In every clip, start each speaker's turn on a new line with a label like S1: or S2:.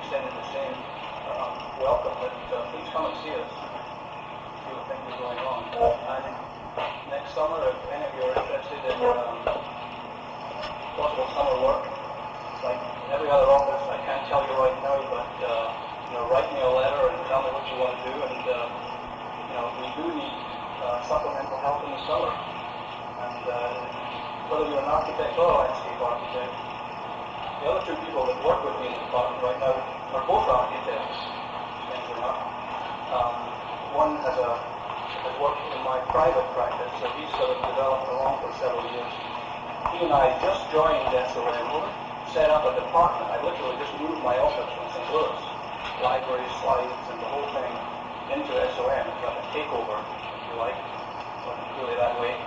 S1: extending the same welcome that please come and see us, see what things are going on. And next summer, if any of you are interested in possible summer work, like every other office, I can't tell you right now, but write me a letter and tell me what you want to do. And we do need supplemental help in the summer. And whether you're an architect or a landscape architect, the other two people that work with me in the department right now are both architects, strangely enough. One has worked in my private practice, so he's sort of developed along for several years. He and I just joined SOM, set up a department. I literally just moved my office from St. Louis, library, slides, and the whole thing into SOM. It's like a takeover, if you like. It wasn't really that way.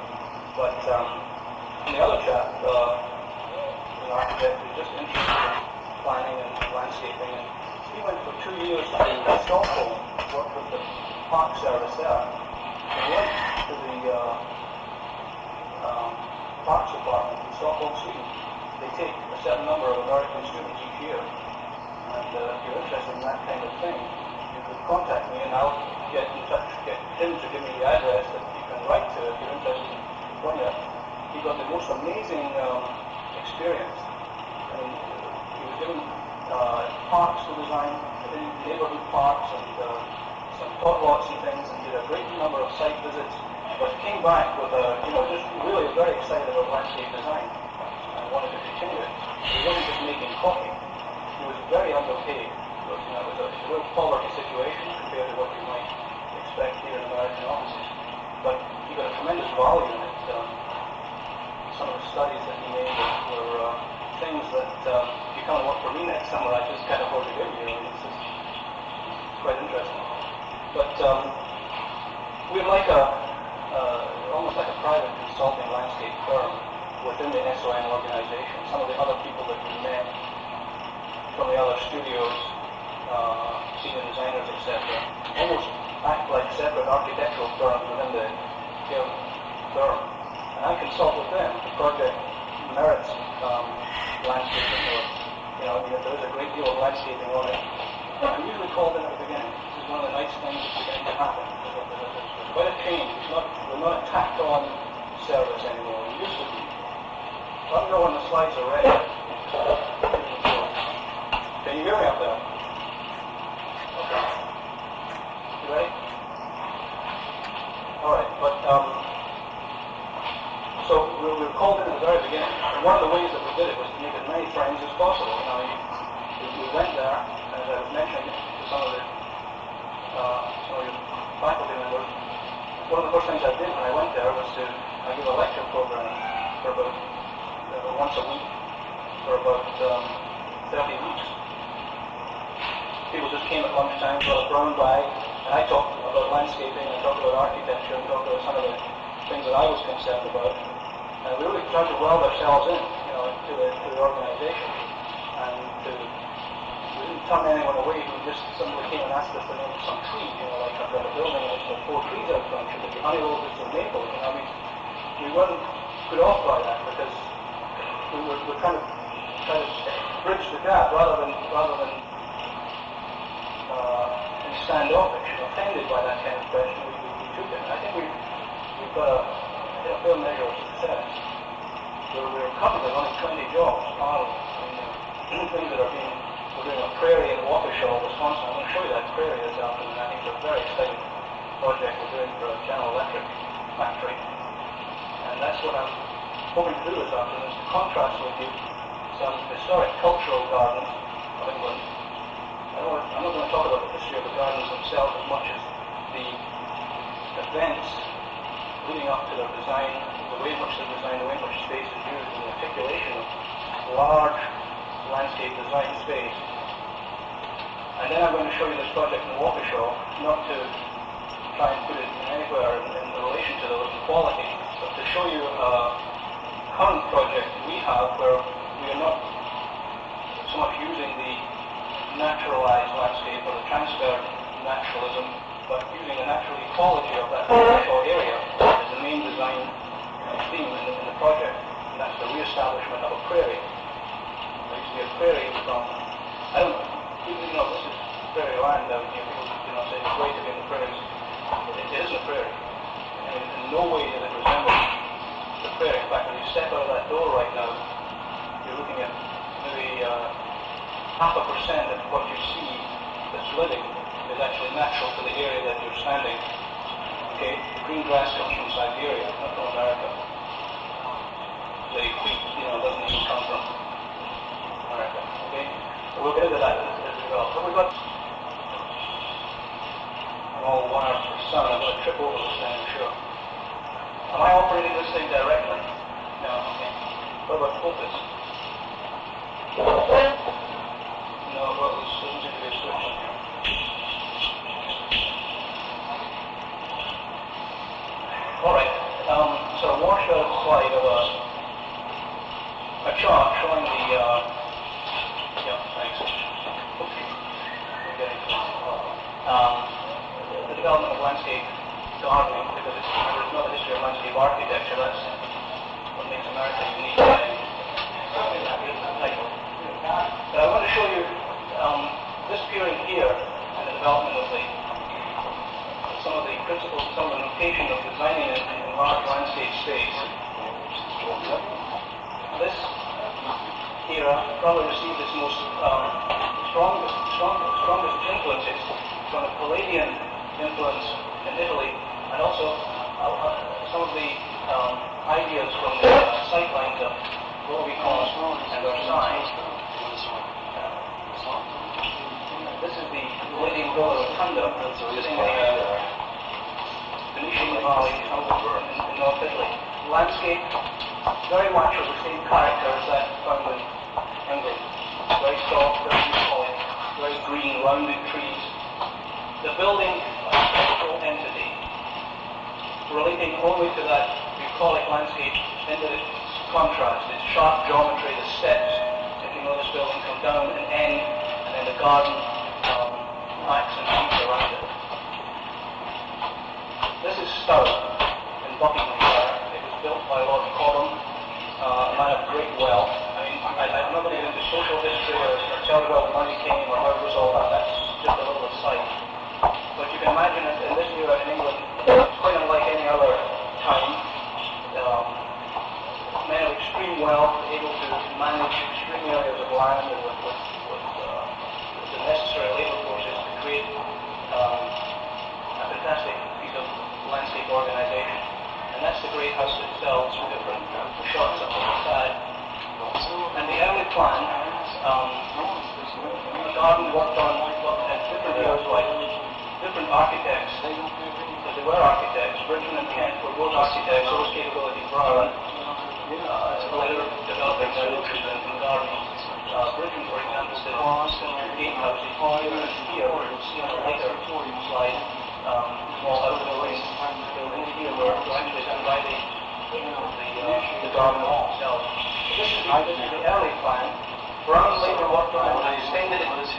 S1: But the other chap, an architect who's just interested in planning and landscaping, and he went for 2 years to Stockholm, worked with the park service there. He went to the Parks Department in Stockholm, Sweden. They take a certain number of American students each year. And if you're interested in that kind of thing, you could contact me and I'll get in touch, get him to give me the address that you can write to if you're interested in going there. He got the most amazing experience. I mean, he was given parks to design, neighborhood parks and some tot lots and things, and did a great number of site visits, but came back with just really very excited about landscape design and wanted to continue it. He wasn't just making coffee. He was very underpaid. It was a real poverty situation compared to what you might expect here in American offices. But he got a tremendous value in it. Some of the studies that he made were things that if you come and work for me next summer, I just can't afford to give you. It's just quite interesting. But we're like almost like a private consulting landscape firm within the SOM organization. Some of the other people that we met from the other studios, senior designers, etc., almost act like separate architectural firms within the firm. And I consult with them. The project merits landscaping, or there is a great deal of landscaping on it. I'm usually called in at the beginning. This is one of the nice things that's beginning to happen. There's quite a change. We're not a tacked-on service anymore. We used to be. Let me know when the slides are ready. Can you hear me up there? Okay. You ready? All right. But so we were called in at the very beginning. And one of the ways that we did it was to make as many friends as possible. We went there, as I was mentioning to some of your faculty members. One of the first things I did when I went there was I give a lecture program for about once a week for about 30 weeks. People just came at lunchtime, got a brown bag, and I talked about landscaping, I talked about architecture, and talked about some of the things that I was concerned about. And we really tried to weld ourselves in, to the organization, and we didn't turn anyone away who just suddenly came and asked us to name some tree, like I've got a building and there's 4 trees out front, should it be honey roses or maple? We weren't put off by that because we were trying to bridge the gap rather than standoffish, offended by that kind of question. We took it. And I think we've got a fair measure of success. We're currently running 20 jobs, things that are being. We're doing a prairie in Waukesha, Wisconsin. I'm going to show you that prairie this afternoon. I think it's a very exciting project we're doing for a General Electric factory. And that's what I'm hoping to do this afternoon, is to contrast with you some historic cultural gardens of England. I'm not going to talk about the history of the gardens themselves as much as the events leading up to their design, the way in which they're designed, the way in which space is used, and the articulation of large landscape design space. And then I'm going to show you this project in Waukesha, not to try and put it anywhere in relation to the quality, but to show you a current project we have where we are not so much using the naturalized landscape or the transferred naturalism, but using the natural ecology of that natural area as the main design theme in the project. And that's the re-establishment of a prairie. There used to be a prairie from, land out. People say it's great to be in the prairies. It isn't a prairie. In no way does it resemble the prairie. In fact, when you step out of that door right now, you're looking at maybe 0.5% of what you see that's living is actually natural to the area that you're standing. Okay, the green grass comes from Siberia, not from America. The wheat, doesn't even come from America. Okay, so we'll get into that as we go. So we've got all wires for sun. I'm going to trip over this thing, I'm sure. Am I operating this thing directly? No. Okay. What about focus? No, well, this doesn't seem to be a switch in here. Alright, so I washed out a slide of a chart showing the, thanks. Okay. We're getting the development of landscape gardening, because it's not a history of landscape architecture. That's what makes America unique. But I want to show you this period here and the development of some of the principles, some of the notation of designing in large landscape space. This era probably received its most strongest influences from the Palladian influence in Italy, and also some of the ideas from the sightlines of Louis Kahn and Versailles. This is the Palladian Villa Rotunda, sitting in the Venetian Valley in North Italy. Landscape, very much of the same character as that found in England. Very soft, very beautiful, very green, rounded trees. The building, a spectral entity, relating only to that bucolic landscape in its contrast, its sharp geometry, the steps, if you know this building, come down and end, and then the garden acts and feeds around it. This is Stowe in Buckinghamshire. It was built by Lord Cobham, a man of great wealth. I mean, I'm not going to get into social history or tell you where the money came or how it was all that. That's just a little aside. But you can imagine that in this era in England, it's quite unlike any other time. Men of extreme wealth, able to manage extreme areas of land and with the necessary labor forces to create a fantastic piece of landscape organization. And that's the great house itself, two different shots up on the side. And the early plan, the garden worked on at different years, like different architects, because they were architects. Bridgman and Kent were both architects, so was Capability Brown. Later developing their interest in gardening. Bridgman, for example, did gatehouses here, where you'll see on the later slide, small outbuildings here were actually done by the garden itself. This is the early plan. Brown later worked on it and extended it in these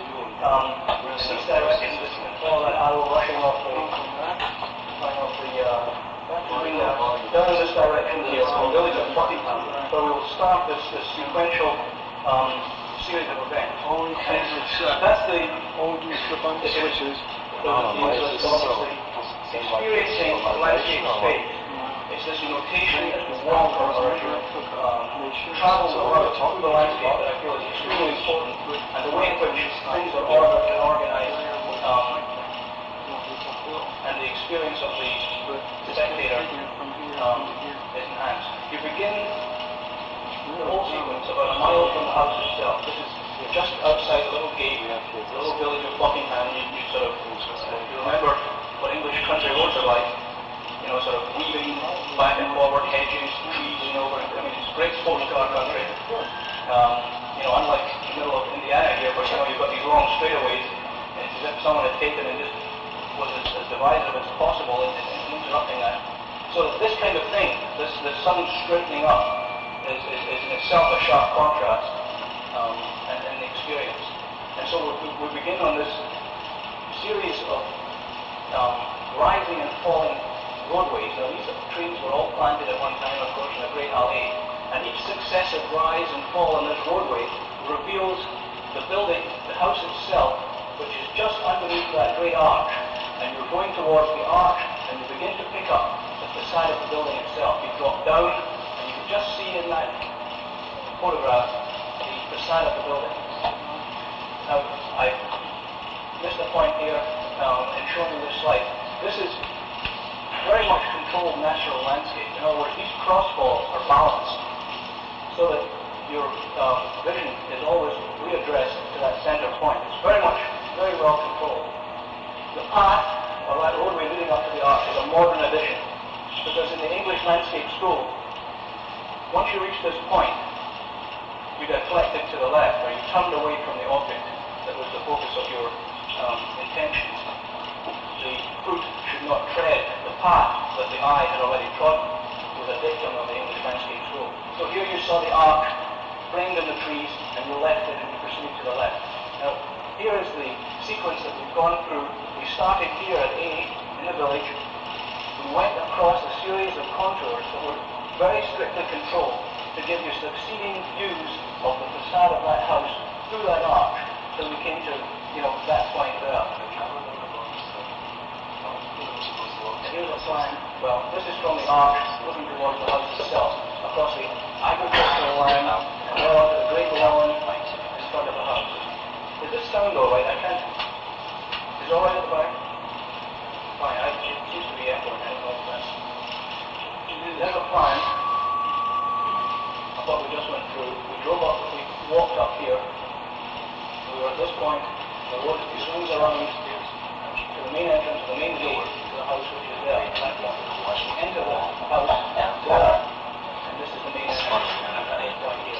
S1: directions and follow that arrow rushing off the down in this direction here, from the village of Buckingham, where we will start this sequential series of events. That's the switches. Experiencing landscape space. It's this notation as we walk or travel through the landscape that I feel is extremely important, and the way in which things are ordered and organized, and the experience of the spectator is enhanced. You begin the whole sequence about a mile from the house itself. This is just outside the little gate, the little village of Buckingham. You sort of, you remember what English country roads are like, sort of weaving back and forward, hedges, trees, it's great sports car country. Unlike the middle of Indiana here, where you've got these long straightaways, it's as if someone had taken and just was as divisive as possible in interrupting that. So this kind of thing, this sudden straightening up, is in itself a sharp contrast in the experience. And so we begin on this series of rising and falling roadways. Now these trees were all planted at one time, of course, in a great alley, and each successive rise and fall on this roadway reveals the building, the house itself, which is just underneath that great arch, and you're going towards the arch, and you begin to pick up the facade of the building itself. You drop down, and you can just see in that photograph the facade of the building. Now, I missed a point here in showing you this slide. This is very much controlled natural landscape. In other words, these crossfalls are balanced so that your vision is always readdressed to that center point. It's very well controlled. The path, or that roadway leading up to the arch, is a modern addition, because in the English landscape school, once you reach this point, you deflected to the left, or you turned away from the object that was the focus of your intentions. The foot should not tread the path that the eye had already trodden, was a dictum of the English landscape school. So here you saw the arch framed in the trees, and you left it and you proceeded to the left. Now, here is the sequence that we've gone through. We started here at A, in the village. We went across a series of contours that were very strictly controlled to give you succeeding views of the facade of that house through that arch, till we came to, that point there. Here's a plan. Well, this is from the arch, looking towards the house itself, across the agricultural land, and well onto the great lawn in front of the house. Does this sound all right? I can't. Is it all right at the back? Fine. It seems to be echoing. I don't know if that's. There's a plan of what we just went through. We drove up. We walked up here. We were at this point. The road swings around to the main entrance, the main gate to the house, which is there. We enter the house there, and this is the main entrance.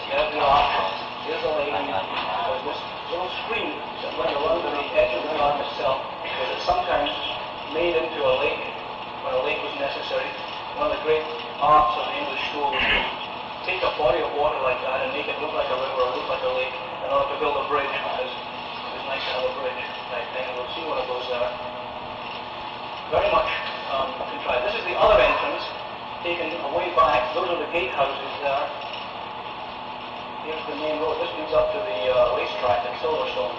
S1: There's the arch. Here's the lake. There's this little stream that went around the edge of the garden itself, because it sometimes made into a lake when a lake was necessary. One of the great arts of the English school was to take a body of water like that and make it look like a river or look like a lake in order to build a bridge. It's nice to have a bridge type thing, and we'll see one of those there. Very much contrived. This is the other entrance, taken away back. Those are the gatehouses there. Here's the main road. This leads up to the racetrack at Silverstone.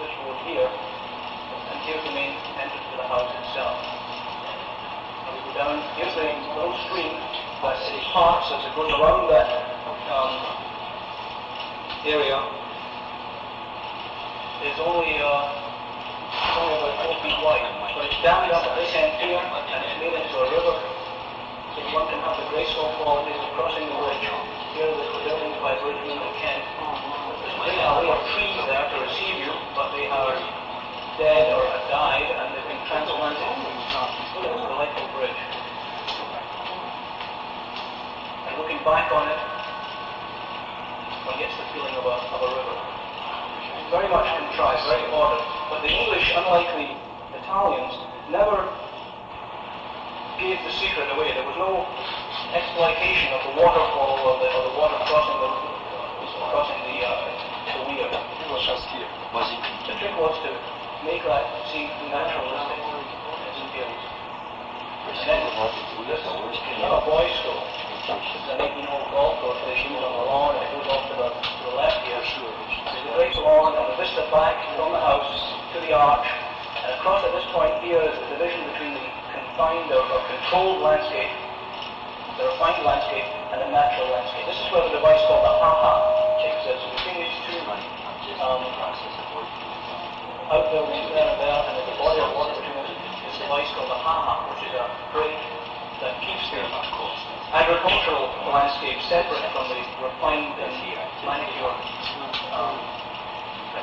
S1: This road here, and here's the main entrance to the house itself. And we go down. Here's the little stream that it parts as it goes around that area. It's only about 4 feet wide, but it's dammed up at this end here, and it's made into a river, so one can have the graceful qualities of crossing the bridge. Here are the buildings by Bridgeman and Kent. There's a big alley of trees there to receive you, but they are dead or have died, and they've been transplanted. It's a delightful bridge. And looking back on it, one gets the feeling of a river. Very much contrived, very ordered. But the English, unlike the Italians, never gave the secret away. There was no exploitation of the waterfall or the water crossing the weir. The trick was to make that seem naturalistic in its appearance. And then this is not a boys' school. It's an 18-hole golf course. They use on the lawn, and it goes off to the left here. There's a great lawn and a vista back from the house to the arch, and across at this point here is the division between the confined or controlled landscape, the refined landscape, and the natural landscape. This is where the device called the ha-ha takes us. So between these two outbuildings there and there, and there's a body of water between us, this device called the ha-ha, which is a break that keeps the agricultural landscape separate from the refined and manicured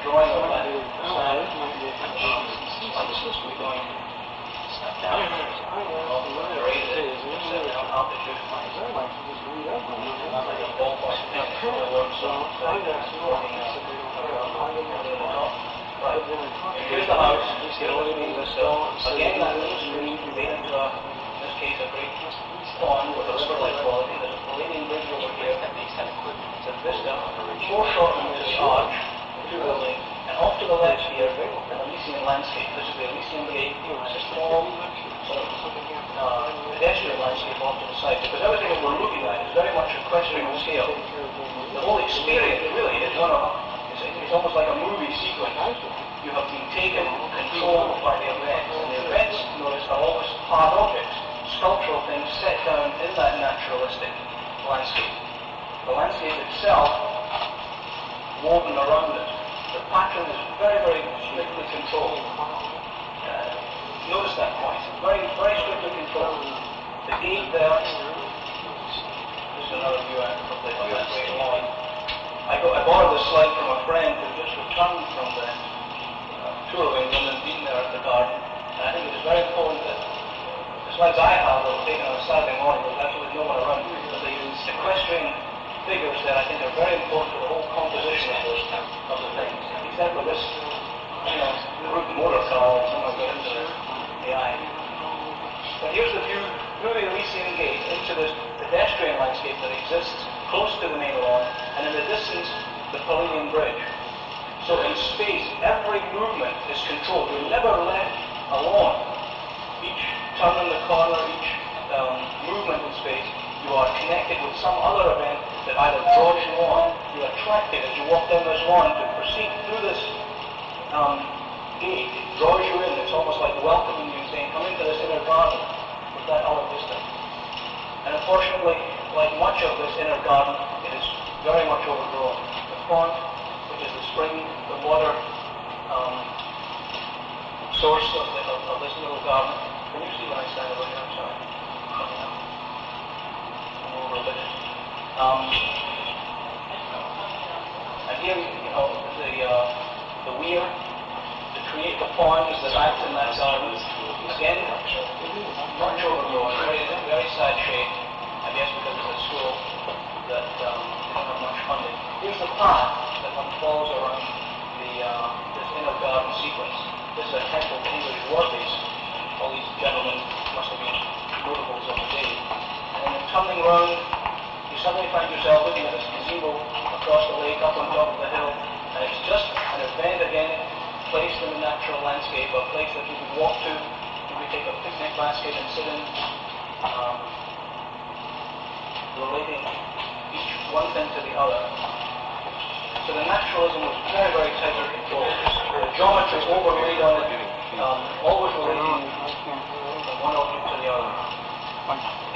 S1: drawing of that sand. This is going rated on altitude. Like a ballpoint pen. Right. Here's the house. Again, that little stream made into in this case, a great pond with a river-like quality. There's a Palladian bridge over here. It's a vista. Foreshortening to the arch, two buildings, and off to the left here, an Elysian landscape. This is the Elysian gate. It's a small sort of pedestrian landscape off to the side, because everything that we're looking at is very much equestrian scale. The whole experience really is one of, it's almost like a movie sequence. You have been taken control by the events. And the events, notice, are always hard objects, sculptural things set down in that naturalistic landscape. The landscape itself, woven around it, the pattern is very, very strictly controlled. Notice that point. Very, very strictly controlled. The gate there, this is another view of that great lawn. I borrowed this slide from a friend who just returned from the tour of England and been there at the garden. And I think it is very important that the slides I have that were taken on a Saturday morning, there's absolutely no one around, but they use equestrian figures that I think are very important to the whole composition of the thing. Except for this, root motor car and some of the eye. But here's the view through the Elysian gate into this pedestrian landscape that exists close to the main lawn, and in the distance, the Palladian Bridge. So in space, every movement is controlled. You're never left alone. Each turn in the corner, each movement in space, you are connected with some other event that either draws you on, you're attracted as you walk down this lawn to proceed through this gate. It draws you in. It's almost like welcoming you, saying, come into this inner garden with that other vista. And unfortunately, like much of this inner garden, it is very much overgrown. The pond, which is the spring, the water source of this little garden. Can you see when I stand over here? I'm sorry. I'm over a bit. And here, the weir, to create the ponds that act in that garden. Again, much overgrown, very sad shape. I guess because it's a school that didn't have much funding. Here's the path that one follows around this inner garden sequence. This is a temple to English worthies. All these gentlemen must have been notables of the day. And then turning round, you suddenly find yourself looking at this gazebo across the lake, up on top of the hill, and it's just an event again, placed in the natural landscape, a place that you could walk to, maybe take a picnic basket and sit in, relating each one thing to the other. So the naturalism was very, very tightly controlled. The geometry overlaid on it, always relating from one object to the other.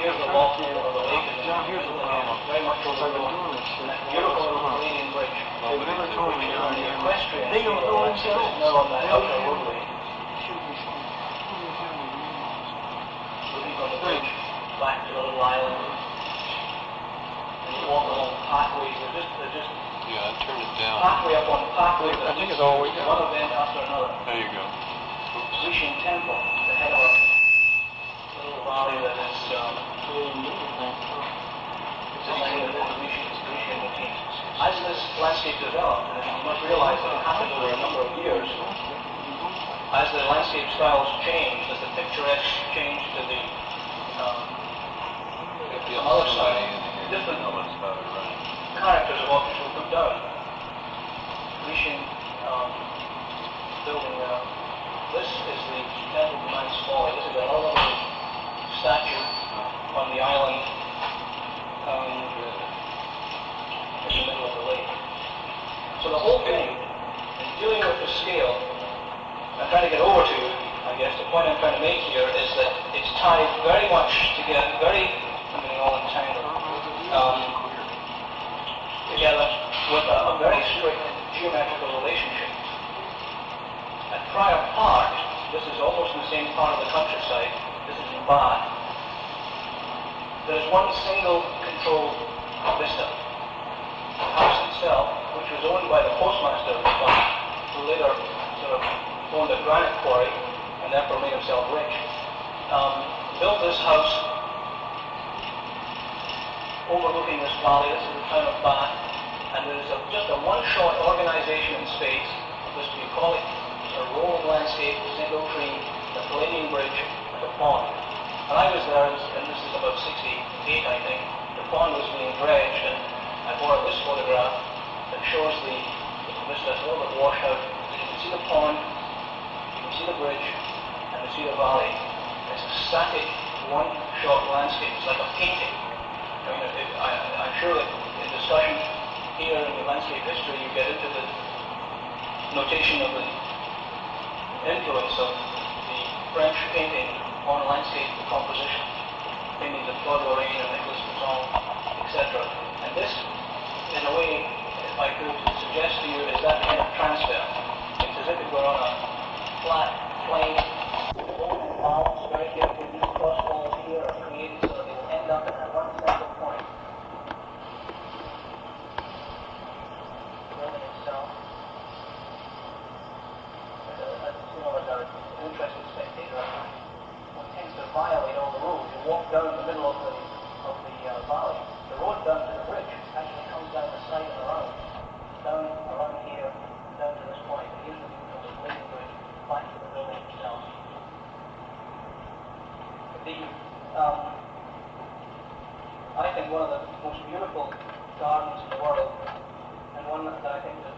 S1: Here's the wall of the lake, and here's the very much overgrown. That beautiful little Palladian Bridge. The equestrian is now on that outer roadway. Looking from the bridge back to the little island. Walk along pathways. They're just
S2: turn it down.
S1: Pathway up on pathway.
S3: I think it's all the way down.
S1: One event after another.
S2: There you go.
S1: Grecian temple, the head of a little valley that is designed with the Grecian motif. As this landscape developed, and you must realize that it happened over a number of years, as the landscape styles changed, as the picturesque changed to the other side, different characters of objects were put down. Grecian building there. This is the temple to Man's Folly. This is another little statue on the island in the middle of the lake. So the whole thing, in dealing with the scale, I'm trying to get over to, I guess, the point I'm trying to make here is that it's tied very much together, I'm getting all entangled, together with a very strict geometrical relationship. At Prior Park, this is almost in the same part of the countryside, this is in Bath, there is one single controlled vista. The house itself, which was owned by the postmaster of Bath, who later sort of owned a granite quarry and therefore made himself rich, built this house overlooking this valley. This is the town of Bath, and there is just a one-shot organization in space of this bucolic rolling landscape, single tree, the Palladian Bridge, and the pond. And I was there, and this is about 68, I think. The pond was being dredged, and I borrowed this photograph that shows the vista a little bit washed out. You can see the pond, you can see the bridge, and you see the valley. It's a static, one-shot landscape. It's like a painting. I mean, I'm sure that in discussion here in the landscape history, you get into the notation of the influence of the French painting on landscape composition, paintings of Claude Lorraine and Nicolas Breton, etc. And this, in a way, if I could suggest to you, is that kind of transfer. It's as if it were on a flat plane, walls, very carefully, these cross walls here are created so that they will end up at one central point. The building itself, as an interested spectator, one tends to violate all the rules. You walk down the middle of the valley. The road down to the bridge actually comes down the side and around here, down to this point. And here's the view from the Blazing Bridge back to the building itself. I think one of the most beautiful gardens in the world, and one that I think that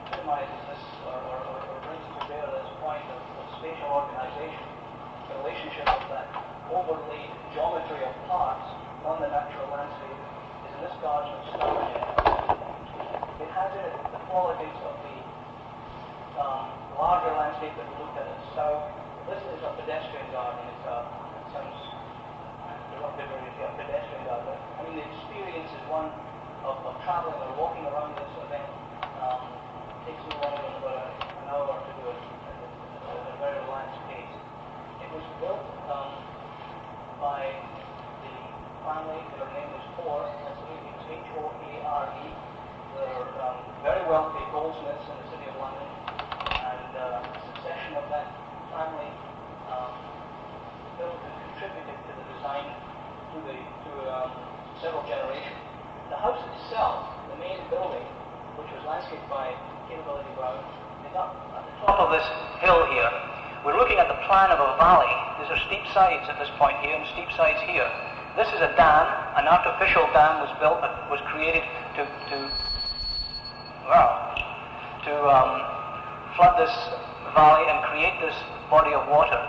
S1: epitomizes this or brings to bear this point of spatial organization, the relationship of that overlaid geometry of parts on the natural landscape, is in this garden of Stavanger. It has in it the qualities of the larger landscape that we looked at Stowe. This is a pedestrian garden. It sounds derogatory to say a pedestrian garden. I mean, the experience is one of traveling or walking around this event. It takes me longer than about an hour to do it at a very relaxed pace. It was built by the family. Their name was Hoare. That's H-O-A-R-E. They're very wealthy goldsmiths in the city of London, and a succession of that family built and contributed to the design to several generations. The house itself, the main building, which was landscaped by Kiley Brown, is up at the top of this hill here. We're looking at the plan of a valley. These are steep sides at this point here and steep sides here. This is a dam. An artificial dam was built, was created to flood this valley and create this body of water.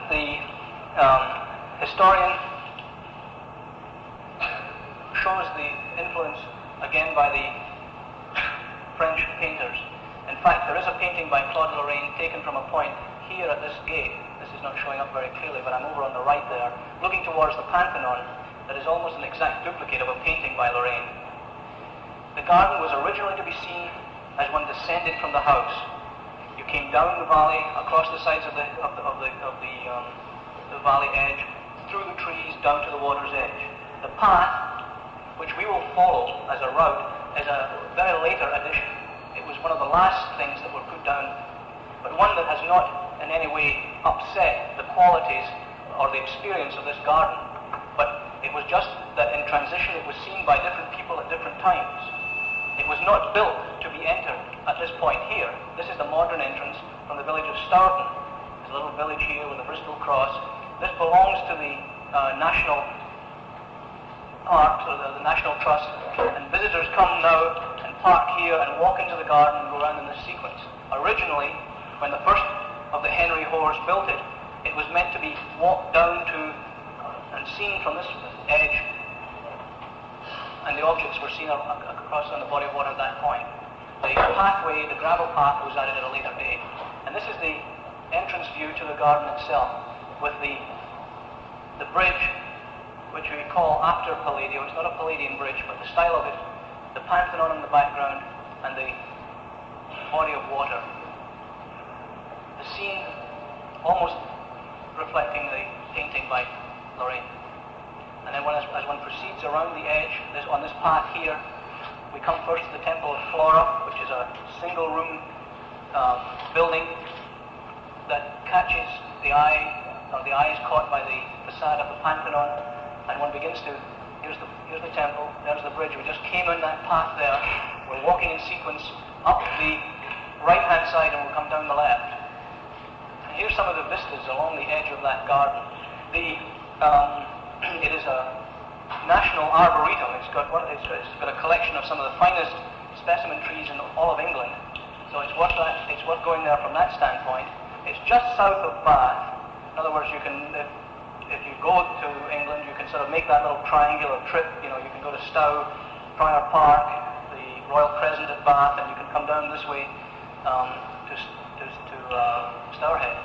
S1: The historian shows the influence again by the French painters. In fact, there is a painting by Claude Lorraine taken from a point here at this gate. This is not showing up very clearly, but I'm over on the right there, looking towards the Pantheon, that is almost an exact duplicate of a painting by Lorraine. The garden was originally to be seen as one descended from the house. You came down the valley, across the sides of the valley edge, through the trees, down to the water's edge. The path, which we will follow as a route, is a very later addition. It was one of the last things that were put down, but one that has not in any way upset the qualities or the experience of this garden. But it was just that in transition it was seen by different people at different times. It was not built to be entered at this point here. This is the modern entrance from the village of Stourton. There's a little village here with a Bristol cross. This belongs to the National Parks, or the National Trust, and visitors come now and park here and walk into the garden and go around in this sequence. Originally, when the first of the Henry Hoares built it, it was meant to be walked down to and seen from this edge, and the objects were seen across on the body of water at that point. The pathway, the gravel path, was added at a later date. And this is the entrance view to the garden itself, with the bridge, which we call after Palladio. It's not a Palladian bridge, but the style of it, the Pantheon in the background, and the body of water. The scene almost reflecting the painting by Lorraine. And then as one proceeds around the edge, on this path here, we come first to the Temple of Flora, which is a single-room building that catches the eye, or the eye is caught by the facade of the Pantheon, and one begins to, here's the temple, there's the bridge. We just came in that path there. We're walking in sequence up the right-hand side, and we'll come down the left. And here's some of the vistas along the edge of that garden. It is a national arboretum. It's got a collection of some of the finest specimen trees in all of England. So it's worth going there from that standpoint. It's just south of Bath. In other words, you can, if you go to England, you can sort of make that little triangular trip. You know, you can go to Stowe, Prior Park, the royal present at Bath, and you can come down this way to Stourhead.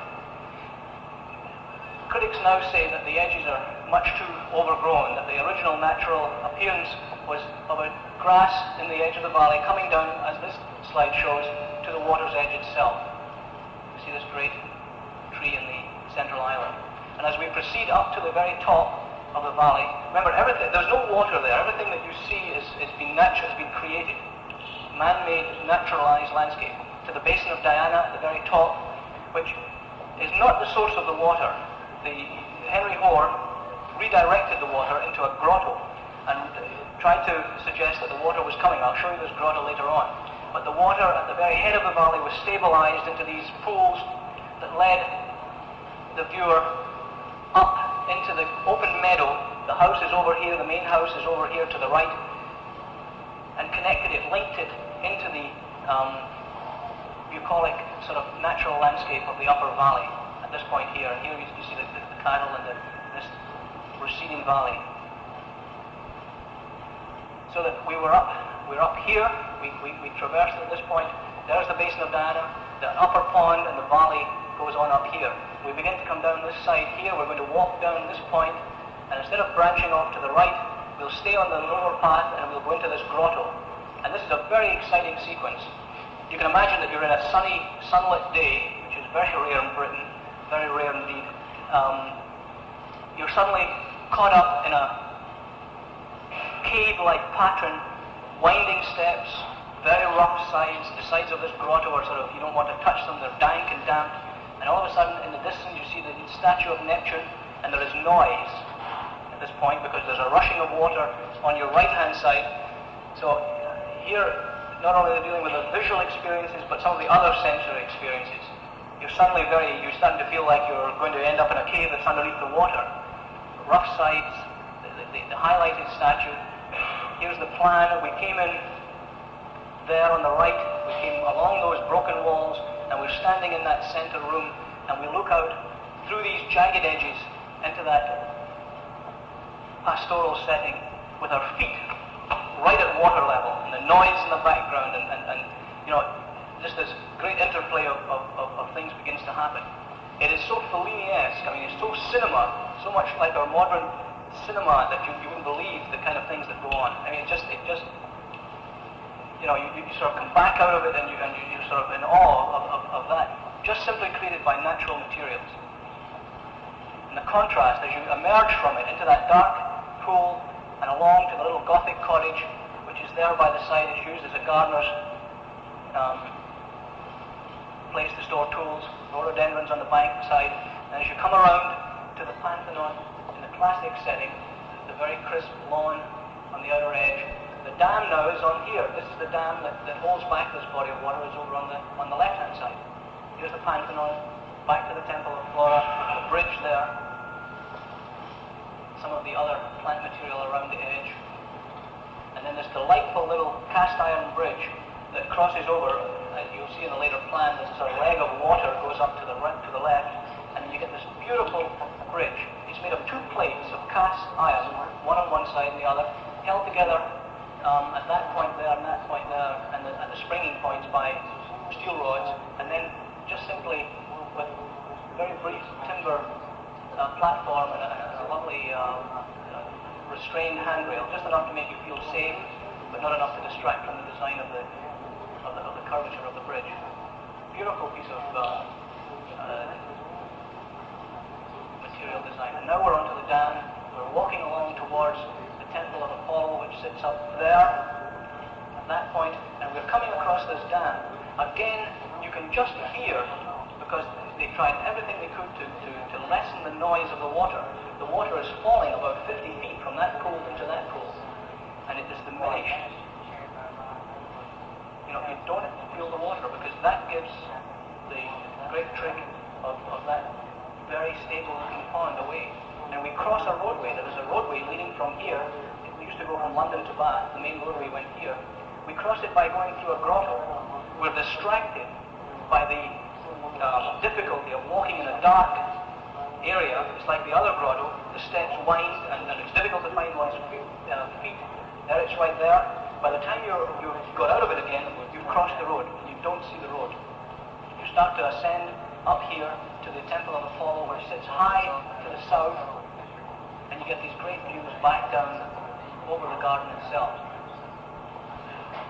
S1: Critics now say that the edges are much too overgrown, that the original natural appearance was of a grass in the edge of the valley coming down, as this slide shows, to the water's edge itself. You see this great tree in the central island. And as we proceed up to the very top of the valley, remember, there's no water there. Everything that you see has been created. Man-made, naturalized landscape. To the basin of Diana at the very top, which is not the source of the water. Henry Hoare redirected the water into a grotto and tried to suggest that the water was coming. I'll show you this grotto later on. But the water at the very head of the valley was stabilized into these pools that led the viewer up into the open meadow. The house is over here, the main house is over here to the right, and connected it, linked it into the bucolic sort of natural landscape of the upper valley at this point here. And here you see the cattle and this receding valley. So that we're up here, we traversed at this point. There's the basin of Diana, the upper pond, and the valley goes on up here. We begin to come down this side here. We're going to walk down this point, and instead of branching off to the right, we'll stay on the lower path and we'll go into this grotto. And this is a very exciting sequence. You can imagine that you're in a sunny, sunlit day, which is very rare in Britain, very rare indeed. You're suddenly caught up in a cave-like pattern, winding steps, very rough sides. The sides of this grotto are sort of, you don't want to touch them, they're dank and damp. And all of a sudden, in the distance, you see the statue of Neptune, and there is noise at this point because there's a rushing of water on your right-hand side. So here, not only are they dealing with the visual experiences, but some of the other sensory experiences. You're starting to feel like you're going to end up in a cave that's underneath the water. Rough sides, the highlighted statue. Here's the plan. We came in there on the right. We came along those broken walls, and we're standing in that center room, and we look out through these jagged edges into that pastoral setting with our feet right at water level, and the noise in the background, and you know, just this great interplay of things begins to happen. It is so Fellini-esque. I mean, it's so cinema, so much like our modern cinema that you wouldn't believe the kind of things that go on. I mean, it just you know, you sort of come back out of it, and you're sort of in awe of that, just simply created by natural materials. And the contrast as you emerge from it into that dark pool and along to the little Gothic cottage, which is there by the side. It's used as a gardener's place to store tools, rhododendrons on the bank side. And as you come around to the Pantheon in the classic setting, the very crisp lawn on the outer edge, the dam now is on here. This is the dam that holds back this body of water. Is over on the left-hand side. Here's the Pantheon, back to the Temple of Flora, the bridge there, some of the other plant material around the edge, and then this delightful little cast iron bridge that crosses over, as you'll see in a later plan, this sort of leg of water goes up to the left, and you get this beautiful bridge. It's made of two plates of cast iron, one on one side and the other, held together at that point there and that point there, and the springing points by steel rods, and then just simply with very brief timber platform and a lovely restrained handrail, just enough to make you feel safe, but not enough to distract from the design of the curvature of the bridge. Beautiful piece of material design. And now we're onto the dam. We're walking along towards the Temple of Apollo, which sits up there at that point, and we're coming across this dam. Again, you can just hear, because they tried everything they could to lessen the noise of the water. The water is falling about 50 feet from that pool into that pool, and it is diminished. You know, you don't feel the water, because that gives the great trick of that very stable looking pond away. And we cross a roadway. There is a roadway leading from here. We used to go from London to Bath. The main roadway went here. We crossed it by going through a grotto. We're distracted by the difficulty of walking in a dark area. It's like the other grotto. The steps wind, and it's difficult to find one's feet. There, it's right there. By the time you've got out of it again, you've crossed the road and you don't see the road. You start to ascend up here to the Temple of Apollo, which sits high to the south, and you get these great views back down over the garden itself.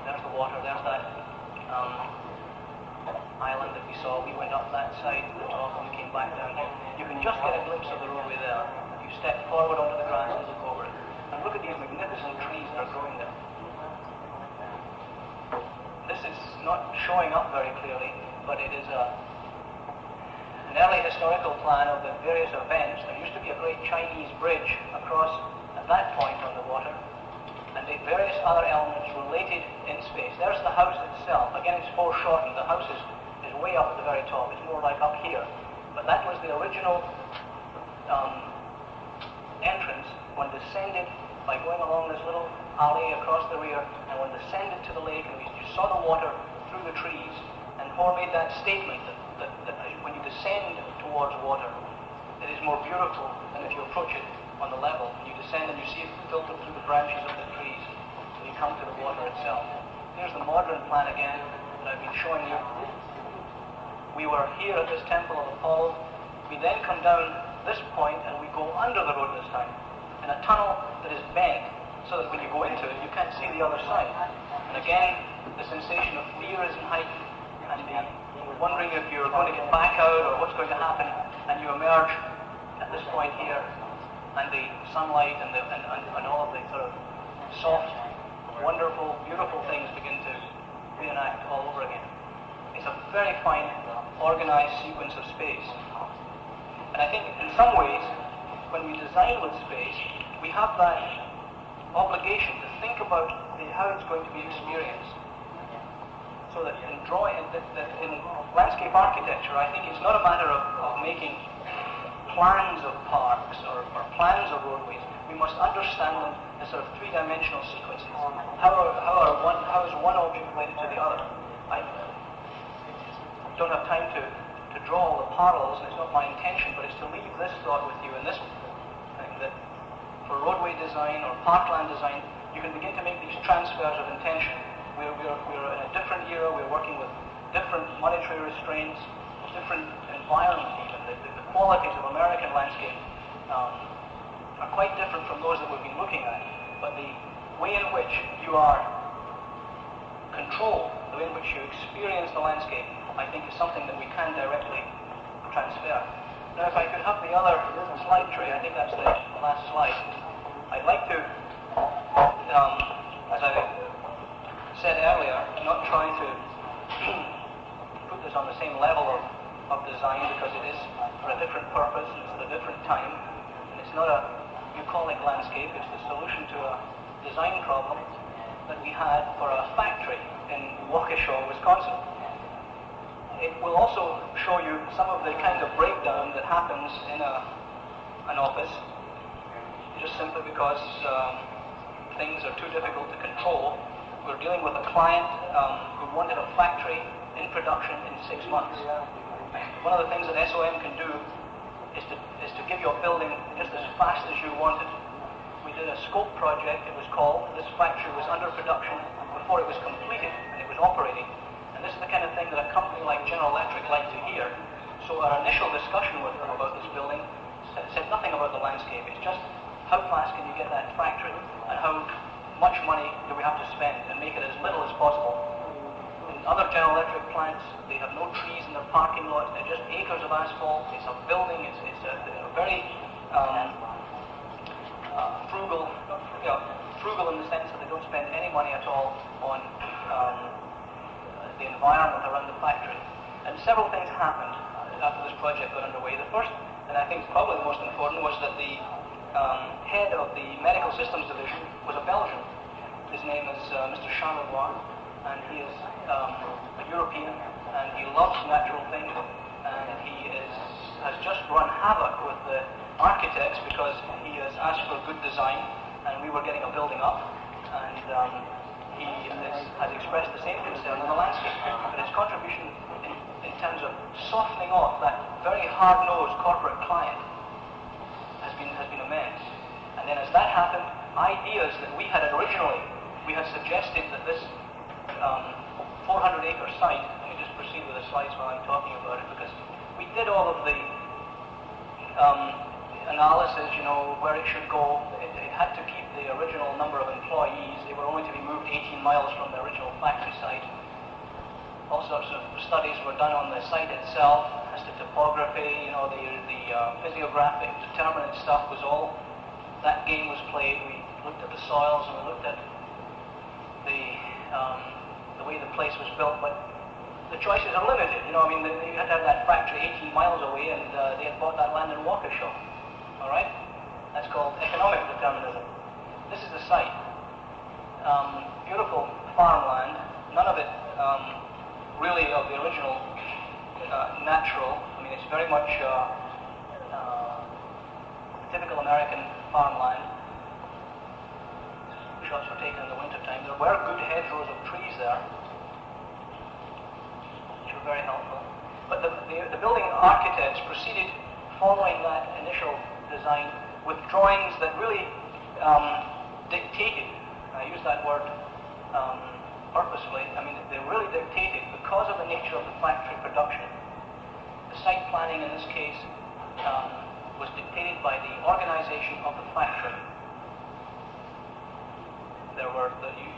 S1: There's the water, there's that island that we saw. We went up that side to the top and we came back down here. You can just get a glimpse of the roadway there. You step forward onto the grass and look over it. And look at these magnificent trees that are growing there. This is not showing up very clearly, but it is an early historical plan of the various events. There used to be a great Chinese bridge across at that point on the water, and the various other elements related in space. There's the house itself. Again, it's foreshortened. The house is way up at the very top. It's more like up here. But that was the original entrance. One descended by going along this little alley across the rear, and one descended to the lake, and you saw the water through the trees. And Hoare made that statement that when you descend towards water, it is more beautiful than if you approach it on the level. When you descend and you see it filtered through the branches of the trees, and you come to the water itself. Here's the modern plan again that I've been showing you. We were here at this Temple of Apollo. We then come down this point and we go under the road this time in a tunnel that is bent so that when you go into it you can't see the other side. And again, the sensation of fear is in height, and you're wondering if you're going to get back out or what's going to happen, and you emerge at this point here, and the sunlight and all of the sort of soft, wonderful, beautiful things begin to reenact all over again. It's a very fine, organized sequence of space. And I think in some ways, when we design with space, we have that obligation to think about how it's going to be experienced. So that in in landscape architecture, I think it's not a matter of making plans of parks or plans of roadways. We must understand them as sort of three-dimensional sequences. How is one object related to the other? I don't have time to draw all the parallels, and it's not my intention, but it's to leave this thought with you and this thing, that for roadway design or parkland design, you can begin to make these transfers of intention. We're in a different era. We're working with different monetary restraints, different environments even. The qualities of American landscape are quite different from those that we've been looking at. But the way in which you are controlled, the way in which you experience the landscape, I think is something that we can directly transfer. Now, if I could have the other slide tray, I think that's the last slide. I'd like to, as I said earlier, not try to put this on the same level of design, because it is for a different purpose, and it's at a different time, and it's not a bucolic landscape. It's the solution to a design problem that we had for a factory in Waukesha, Wisconsin. It will also show you some of the kind of breakdown that happens in an office, just simply because things are too difficult to control. We're dealing with a client who wanted a factory in production in 6 months. One of the things that SOM can do is to give you a building just as fast as you want it. We did a scope project, it was called. This factory was under production before it was completed and it was operating. And this is the kind of thing that a company like General Electric liked to hear. So our initial discussion with them about this building said nothing about the landscape. It's just how fast can you get that factory, and how much money do we have to spend, and make it as little as possible. In other General Electric plants, they have no trees in their parking lots. They're just acres of asphalt. It's a building. It's a very frugal in the sense that they don't spend any money at all on the environment around the factory. And several things happened after this project got underway. The first, and I think probably the most important, was that the head of the medical systems division was a Belgian. His name is Mr. Charlevoix, and he is a European, and he loves natural things, and he has just run havoc with the architects because he has asked for good design, and we were getting a building up, and he has expressed the same concern in the landscape. But his contribution in terms of softening off that very hard-nosed corporate client has been immense. And then as that happened, ideas that we had originally, we we had suggested that this 400-acre site, let me just proceed with the slides while I'm talking about it, because we did all of the analysis, where it should go. It had to keep the original number of employees. They were only to be moved 18 miles from the original factory site. All sorts of studies were done on the site itself, as to topography, the physiographic determinant stuff was all, that game was played. We looked at the soils and we looked at the way the place was built, but the choices are limited. You had to have that factory 18 miles away, and they had bought that land in Waukesha. All right? That's called economic determinism. This is the site. Beautiful farmland, none of it really of the original natural. It's very much typical American farmland. Shots were taken in the wintertime. There were good hedgerows of trees there, which were very helpful. But the building architects proceeded following that initial design with drawings that really dictated, I use that word purposefully, they really dictated, because of the nature of the factory production. The site planning in this case was dictated by the organization of the factory.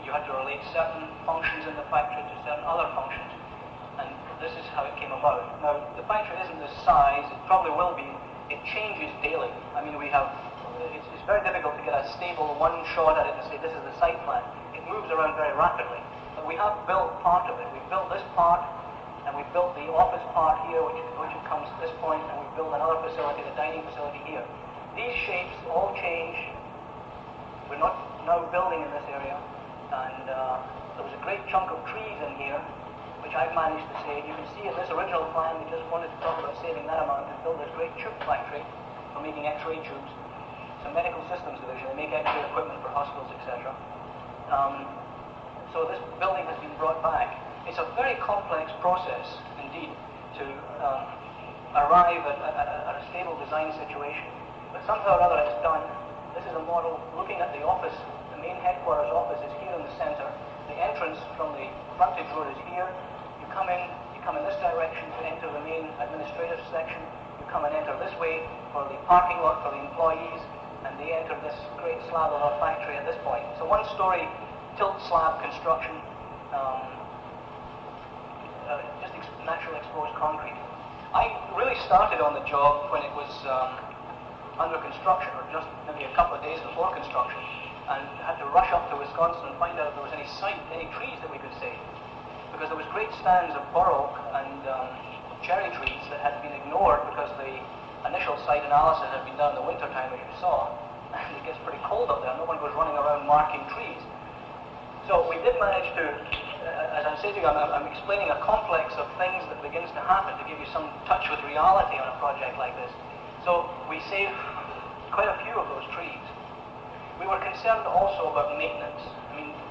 S1: You had to relate certain functions in the factory to certain other functions, and this is how it came about. Now, the factory isn't this size, it probably will be, it changes daily. It's very difficult to get a stable one shot at it and say this is the site plan. It moves around very rapidly. But we have built part of it. We've built this part, and we've built the office part here, which comes to this point, and we've built another facility, the dining facility here. These shapes all change. We're not now building in this area, and there was a great chunk of trees in here, which I've managed to save. You can see in this original plan, we just wanted to talk about saving that amount and build this great tube factory for making X-ray tubes. It's a medical systems division. They make X-ray equipment for hospitals, etc. So this building has been brought back. It's a very complex process, indeed, to arrive at a stable design situation. But somehow or other it's done. This is a model looking at the office. The main headquarters office is here in the center. The entrance from the frontage road is here. You come in this direction to enter the main administrative section. You come and enter this way for the parking lot for the employees, and they enter this great slab of our factory at this point. It's a one-story tilt slab construction, just natural exposed concrete. I really started on the job when it was under construction, or just maybe a couple of days before construction, and had to rush up to Wisconsin and find out if there was any trees that we could save, because there was great stands of bur oak and cherry trees that had been ignored because the initial site analysis had been done in the winter time, as you saw, and it gets pretty cold up there. No one goes running around marking trees. So we did manage to, as I'm saying to you, I'm explaining a complex of things that begins to happen to give you some touch with reality on a project like this. So we saved quite a few of those trees. We were concerned also about maintenance.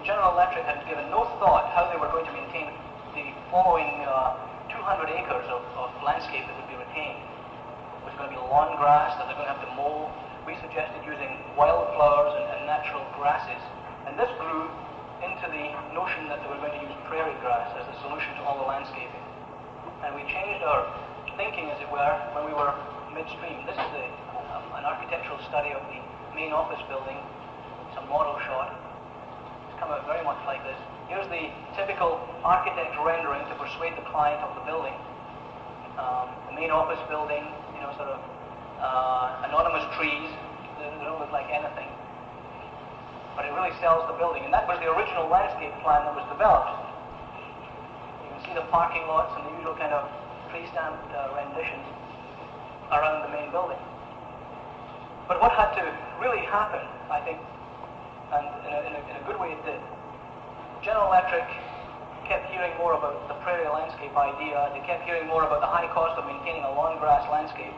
S1: General Electric had given no thought how they were going to maintain the following 200 acres of landscape that would be retained. It was going to be lawn grass that they're going to have to mow. We suggested using wildflowers and natural grasses. And this grew into the notion that they were going to use prairie grass as the solution to all the landscaping. And we changed our thinking, as it were, when we were midstream. This is an architectural study of the main office building. It's a model shot. It's come out very much like this. Here's the typical architect's rendering to persuade the client of the building. The main office building, sort of anonymous trees. They don't look like anything. But it really sells the building. And that was the original landscape plan that was developed. You can see the parking lots and the usual kind of tree-stamped renditions around the main building. But what had to really happen, I think, and in a good way it did, General Electric kept hearing more about the prairie landscape idea. They kept hearing more about the high cost of maintaining a lawn grass landscape.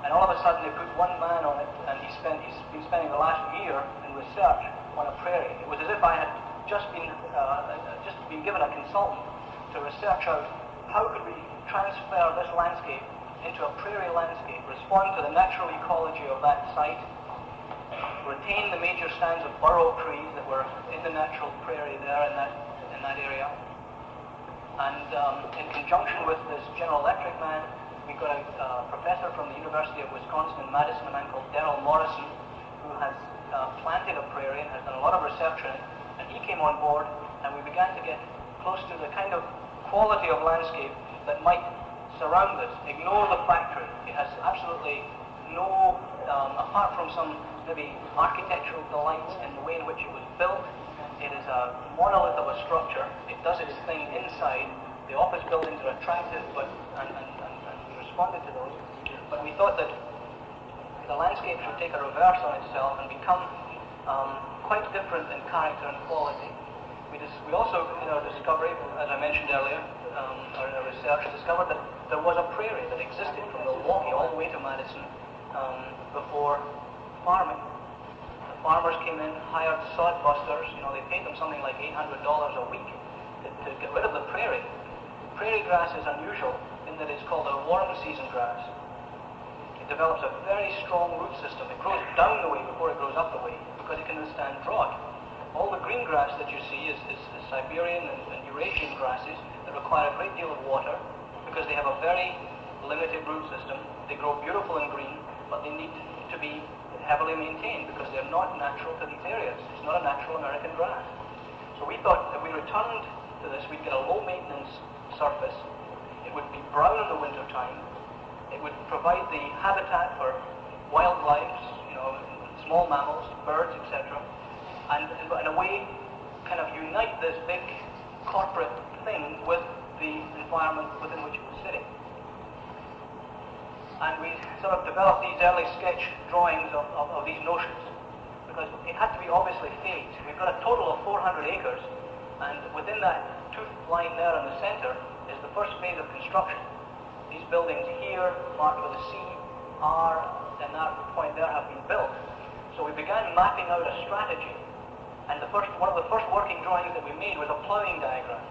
S1: And all of a sudden they put one man on it, and he's been spending the last year in research on a prairie. It was as if I had just been given a consultant to research out how could we transfer this landscape into a prairie landscape, respond to the natural ecology of that site, retain the major stands of bur oak trees that were in the natural prairie there in that area. And in conjunction with this General Electric man, we got a professor from the University of Wisconsin in Madison, a man called Darrell Morrison, who has planted a prairie and has done a lot of research in it. And he came on board, and we began to get close to the kind of quality of landscape that might surround us. Ignore the factory. It has absolutely no, apart from some maybe architectural delights in the way in which it was built, it is a monolith of a structure. It does its thing inside. The office buildings are attractive, and we responded to those. But we thought that the landscape should take a reverse on itself and become quite different in character and quality. We also, in our discovery, as I mentioned earlier, or in our research, discovered that there was a prairie that existed from Milwaukee all the way to Madison before farming. The farmers came in, hired sod busters. They paid them something like $800 a week to get rid of the prairie. Prairie grass is unusual in that it's called a warm season grass. It develops a very strong root system. It grows down the way before it grows up the way because it can withstand drought. All the green grass that you see is Siberian and Eurasian grasses that require a great deal of water because they have a very limited root system. They grow beautiful and green, but they need to be heavily maintained because they're not natural to these areas. It's not a natural American grass. So we thought if we returned to this, we'd get a low maintenance surface. It would be brown in the winter time. It would provide the habitat for wildlife, small mammals, birds, etc. And in a way, kind of unite this big corporate thing with the environment within which it was sitting. And we sort of developed these early sketch drawings of these notions, because it had to be obviously phased. We've got a total of 400 acres, and within that toothed line there in the center is the first phase of construction. These buildings here, marked with a C, R, and that point there have been built. So we began mapping out a strategy. And one of the first working drawings that we made was a plowing diagram.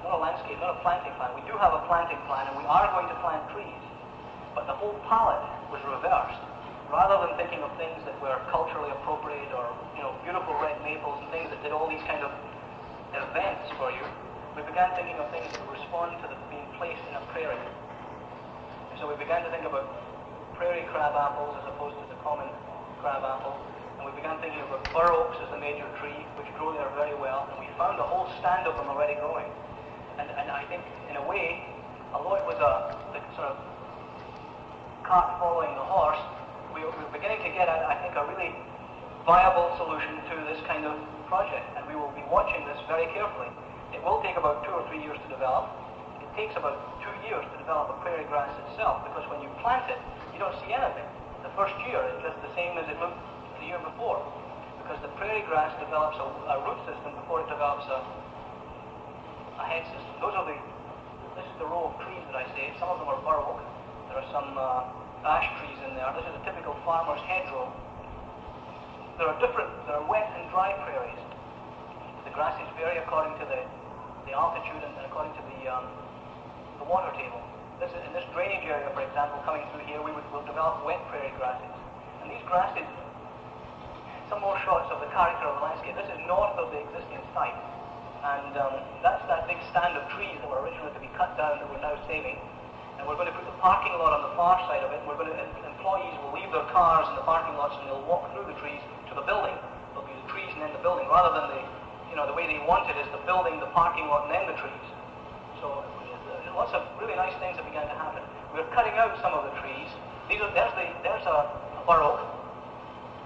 S1: Not a landscape, not a planting plan. We do have a planting plan, and we are going to plant trees. But the whole palette was reversed. Rather than thinking of things that were culturally appropriate or, beautiful red maples and things that did all these kind of events for you, we began thinking of things that would respond to being placed in a prairie. And so we began to think about prairie crab apples as opposed to the common crab apple. And we began thinking about bur oaks as the major tree, which grow there very well, and we found a whole stand of them already growing. And I think, in a way, although it was the sort of cart following the horse, we were beginning to get, I think, a really viable solution to this kind of project, and we will be watching this very carefully. It will take about 2 or 3 years to develop. It takes about 2 years to develop a prairie grass itself, because when you plant it, you don't see anything. The first year is just the same as it looked the year before, because the prairie grass develops a root system before it develops a head system. This is the row of trees that I saved. Some of them are bur oak. There are some ash trees in there. This is a typical farmer's hedgerow. There are wet and dry prairies. The grasses vary according to the altitude and according to the water table. In this drainage area, for example, coming through here, we'll develop wet prairie grasses. And these grasses, some more shots of the character of the landscape. This is north of the existing site. And that's that big stand of trees that were originally to be cut down that we're now saving. And we're going to put the parking lot on the far side of it. And employees will leave their cars in the parking lots and they'll walk through the trees to the building. There'll be the trees and then the building, rather than the way they want it is the building, the parking lot, and then the trees. So lots of really nice things that began to happen. We're cutting out some of the trees. There's a bur oak,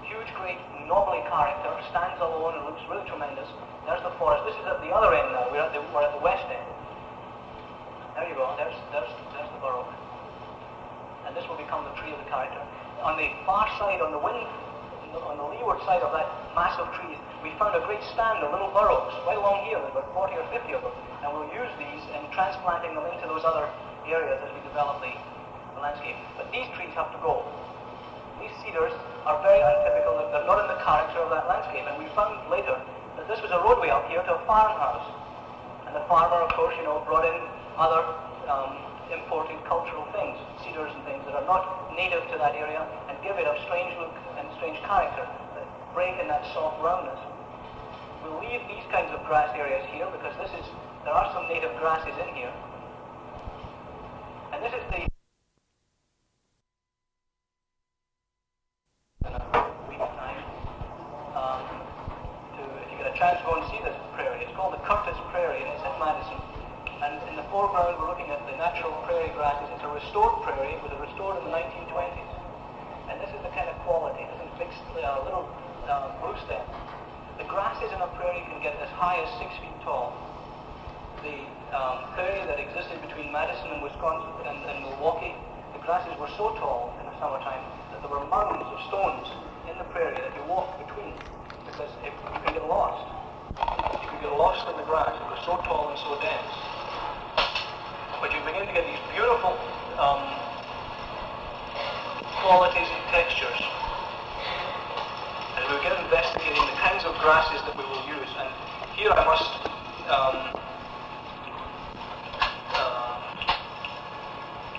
S1: huge, great, knobbly character, stands alone and looks really tremendous. There's the forest. This is at the other end now. We're at the west end. There you go. There's the bur oak. And this will become the tree of the character. On the far side, on the leeward side of that mass of trees, we found a great stand of little bur oaks right along here. There's about 40 or 50 of them. And we'll use these in transplanting them into those other areas as we develop the landscape. But these trees have to go. These cedars are very untypical. They're not in the character of that landscape. And we found later that this was a roadway up here to a farmhouse. And the farmer, of course, brought in other importing cultural things, cedars and things that are not native to that area, and give it a strange look and strange character, that break in that soft roundness. We'll leave these kinds of grass areas here because there are some native grasses in here. And this is the if you get a chance to go and see this prairie. It's called the Curtis Prairie, and it's in Madison. And in the foreground, we're looking at the natural prairie grasses. It's a restored prairie. It was restored in the 1920s. And this is the kind of quality. This is big, little blue stem. The grasses in a prairie can get as high as 6 feet tall. The prairie that existed between Madison and Wisconsin and Milwaukee, the grasses were so tall in the summertime that there were mounds of stones in the prairie that you walked between, because you could get lost. You could get lost in the grass. It was so tall and so dense. But you begin to get these beautiful qualities and textures as we get investigating the kinds of grasses that we will use. And here I must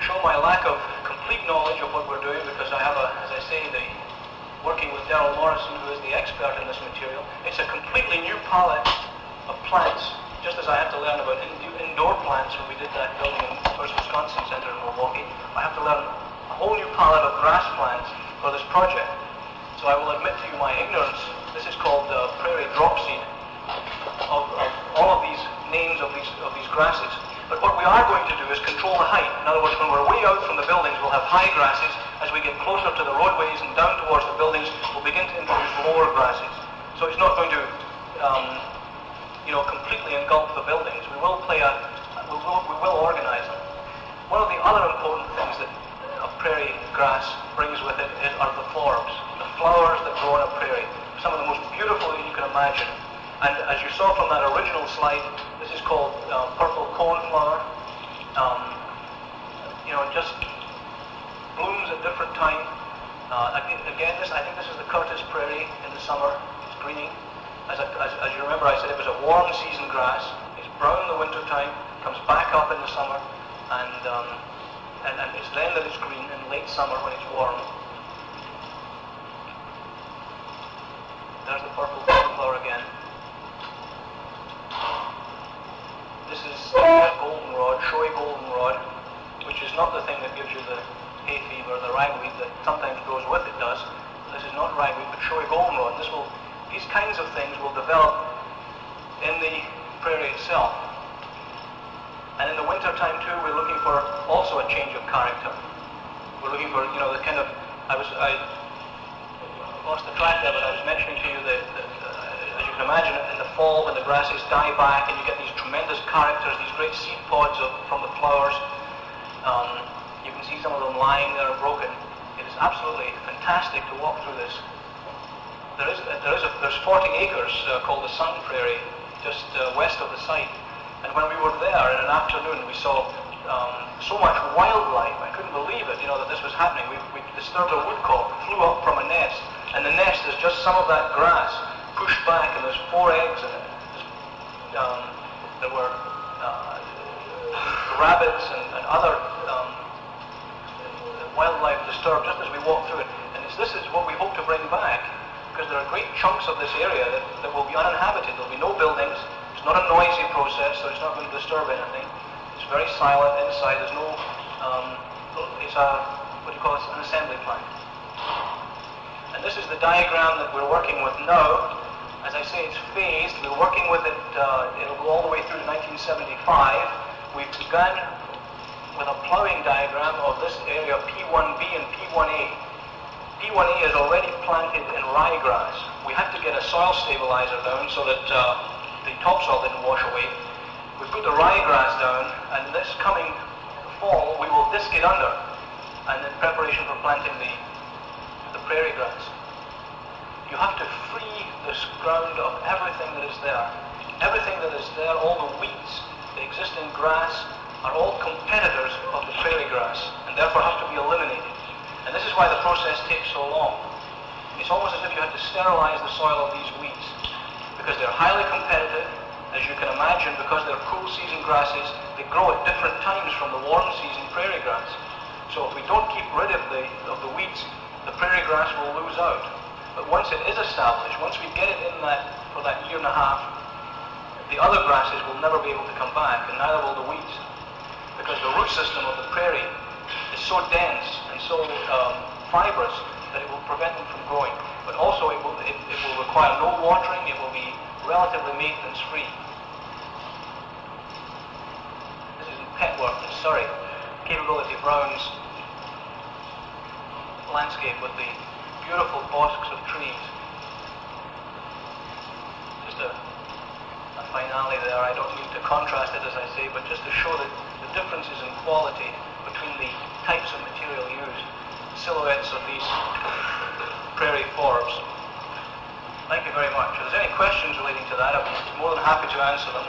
S1: show my lack of complete knowledge of what we're doing, because I have as I say, working with Darrell Morrison, who is the expert in this material. It's a completely new palette of plants, just as I have to learn about indoor plants when we did that building in First Wisconsin Center in Milwaukee. I have to learn a whole new palette of grass plants for this project. So I will admit to you my ignorance. This is called prairie dropseed, of all of these names of these grasses. But what we are going to do is control the height. In other words, when we're way out from the buildings, we'll have high grasses. As we get closer to the roadways and down towards the buildings, we'll begin to introduce lower grasses. So it's not going to, completely engulf the buildings. We will we will organize them. One of the other important things that a prairie grass brings with it are the forbs, the flowers that grow on a prairie. Some of the most beautiful that you can imagine. And as you saw from that original slide, this is called purple coneflower. Just blooms at different times. I think this is the Curtis Prairie in the summer. It's greening. As you remember, I said it was a warm season grass. It's brown in the winter time, comes back up in the summer, and it's then that it's green in late summer when it's warm. There's the purple coneflower again. This is goldenrod, showy goldenrod, which is not the thing that gives you the hay fever, the ragweed that sometimes grows with it does. This is not ragweed, but showy goldenrod. These kinds of things will develop in the prairie itself. And in the winter time too, we're looking for also a change of character. We're looking for, the kind of, I lost the track there, but I was mentioning to you that as you can imagine, in the fall when the grasses die back and you get these tremendous characters, these great seed pods from the flowers, you can see some of them lying there broken. It is absolutely fantastic to walk through this. There's 40 acres called the Sun Prairie just west of the site, and when we were there in an afternoon, we saw so much wildlife. I couldn't believe it, that this was happening. We disturbed a woodcock, flew up from a nest, and the nest is just some of that grass pushed back, and there's 4 eggs in it. There were rabbits and other wildlife disturbed just as we walked through it. And this is what we hope to bring back, because there are great chunks of this area that will be uninhabited. There'll be no buildings. It's not a noisy process, so it's not going to disturb anything. It's very silent inside. There's no, it's an assembly plant. And this is the diagram that we're working with now. As I say, it's phased. We're working with it, it'll go all the way through to 1975. We've begun with a plowing diagram of this area P1B and P1A. P1A is already planted in ryegrass. We had to get a soil stabilizer down so that the topsoil didn't wash away. We put the ryegrass down, and this coming fall we will disc it under, and in preparation for planting the prairie grass. You have to free this ground of everything that is there. Everything that is there, all the weeds, the existing grass, are all competitors of the prairie grass, and therefore have to be eliminated. And this is why the process takes so long. It's almost as if you had to sterilize the soil of these weeds, because they're highly competitive, as you can imagine, because they're cool season grasses, they grow at different times from the warm season prairie grass. So if we don't keep rid of the weeds, the prairie grass will lose out. But once it is established, once we get it in that for that year and a half, the other grasses will never be able to come back, and neither will the weeds, because the root system of the prairie is so dense and so fibrous that it will prevent them from growing. But also it will require no watering, it will be relatively maintenance free. This is in Petworth in Surrey, Capability Brown's landscape with the beautiful bosks of trees. Just a finale there. I don't mean to contrast it, as I say, but just to show the differences in quality between the types of material used, silhouettes of these prairie forbs. Thank you very much. If there's any questions relating to that, I'd be more than happy to answer them.